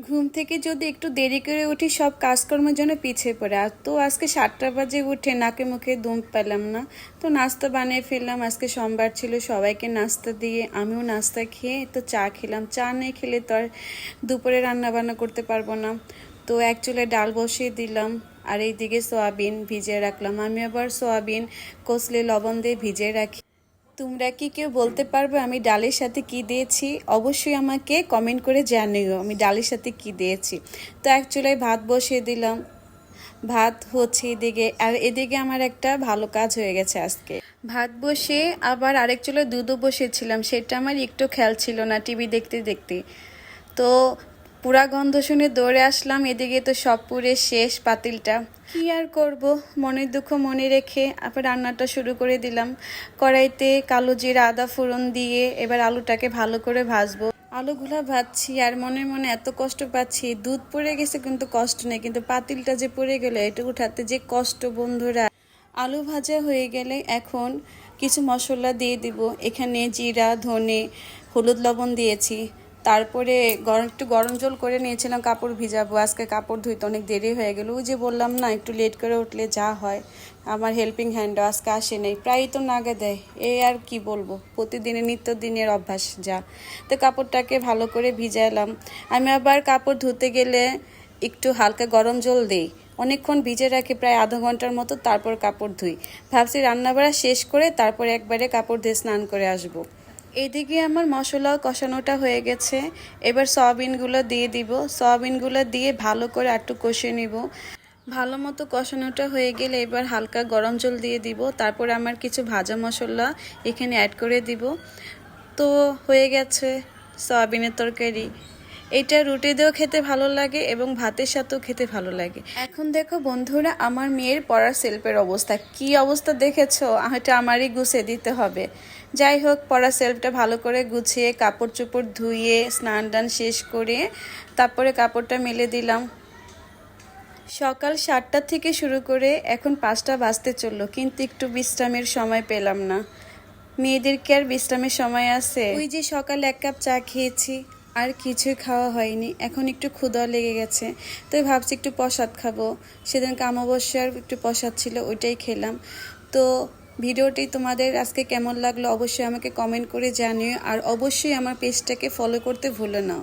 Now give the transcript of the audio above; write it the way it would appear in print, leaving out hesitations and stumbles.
ঘুম থেকে যদি একটু দেরি করে উঠি সব কাজকর্মের জন্য পিছিয়ে পড়ে। আর তো আজকে 7টা বাজে উঠে নাকে মুখে দম পেলাম না, তো নাস্তা বানিয়ে ফেললাম। আজকে সোমবার ছিল, সবাইকে নাস্তা দিয়ে আমিও নাস্তা খেয়ে তো চা খেলাম। চা নিয়ে খেলে তো আর দুপুরে রান্না বান্না করতে পারবো না। তো এক চুলায় ডাল বসিয়ে দিলাম আর এইদিকে সয়াবিন ভিজিয়ে রাখলাম। আমি আবার সয়াবিন কষলে লবণ দিয়ে ভিজিয়ে রাখি। তোমরা কি কেউ বলতে পারবে আমি ডালের সাথে কি দিয়েছি? অবশ্যই আমাকে কমেন্ট করে জানিও আমি ডালের সাথে কি দিয়েছি। তো এক চুলায় ভাত বসিয়ে দিলাম, ভাত হচ্ছে এদিকে। আর এদিকে আমার একটা ভালো কাজ হয়ে গেছে আজকে। ভাত বসে আবার আরেক চুলায় দুধও বসিয়েছিলাম, সেটা আমার একটু খেয়াল ছিল না টিভি দেখতে দেখতে। তো পুরা গন্ধ শুনে দৌড়ে আসলাম, এদিকে তো সব পুরে শেষ পাতিলটা। কি আর করব, মনের দুঃখ মনে রেখে আবার রান্নাটা শুরু করে দিলাম। কড়াইতে কালো জিরা আদা ফোড়ন দিয়ে এবার আলুটাকে ভালো করে ভাজবো। আলুগুলা ভাজছি আর মনে মনে এত কষ্ট পাচ্ছি। দুধ পড়ে গেছে কিন্তু কষ্ট নেই, কিন্তু পাতিলটা যে পড়ে গেল এটা উঠাতে যে কষ্ট বন্ধুরা। আলু ভাজা হয়ে গেলে এখন কিছু মশলা দিয়ে দিব। এখানে জিরা ধনে হলুদ লবণ দিয়েছি। তারপরে একটু গরম জল করে নিয়েছিলাম, কাপড় ভিজাবো। আজকে কাপড় ধুইতে অনেক দেরি হয়ে গেল। ওই যে বললাম না একটু লেট করে উঠলে যা হয়। আমার হেল্পিং হ্যান্ডও আজকে আসে নেই, প্রায়ই তো নাগে দেয়। এই আর কি বলবো, প্রতিদিনের নিত্যদিনের অভ্যাস যা। তো কাপড়টাকে ভালো করে ভিজালাম। আমি আবার কাপড় ধুতে গেলে একটু হালকা গরম জল দিই, অনেকক্ষণ ভিজে রাখি প্রায় আধা ঘন্টার মতো, তারপর কাপড় ধুই। ভাবছি রান্নাবাড়া শেষ করে তারপর একবারে কাপড় দিয়ে স্নান করে আসবো। এদিকে আমার মশলা কষানোটা হয়ে গেছে, এবার সয়াবিনগুলো দিয়ে দিব। সয়াবিনগুলো দিয়ে ভালো করে একটু কষিয়ে নিব। ভালো মতো কষানোটা হয়ে গেলে এবার হালকা গরম জল দিয়ে দিব। তারপরে আমার কিছু ভাজা মশলা এখানে অ্যাড করে দিব। তো হয়ে গেছে সয়াবিনের তরকারি। এটা রুটি দিয়েও খেতে ভালো লাগে এবং ভাতের সাথেও খেতে ভালো লাগে। এখন দেখো বন্ধুরা, আমার মেয়ের পড়ার সেলফের অবস্থা কি অবস্থা দেখেছো? এটা আমারই গুছিয়ে দিতে হবে। যাই হোক, পড়ার সেলফটা ভালো করে গুছিয়ে কাপড় চোপড় ধুয়ে স্নান টান শেষ করে তারপরে কাপড়টা মেলে দিলাম। সকাল 7টা থেকে শুরু করে এখন 5টা বাজতে চললো, কিন্তু একটু বিশ্রামের সময় পেলাম না। মেয়েদেরকে আর বিশ্রামের সময় আছে? ওই যে সকালে 1 কাপ চা খেয়েছি, আর কিছুই খাওয়া হয়নি। এখন একটু ক্ষুধা লেগে গেছে, তো ভাবছি একটু প্রসাদ খাবো। সেদিনকে অমাবস্যার একটু প্রসাদ ছিল, ওইটাই খেলাম। তো ভিডিওটি তোমাদের আজকে কেমন লাগলো অবশ্যই আমাকে কমেন্ট করে জানিও, আর অবশ্যই আমার পেজটাকে ফলো করতে ভুলো না।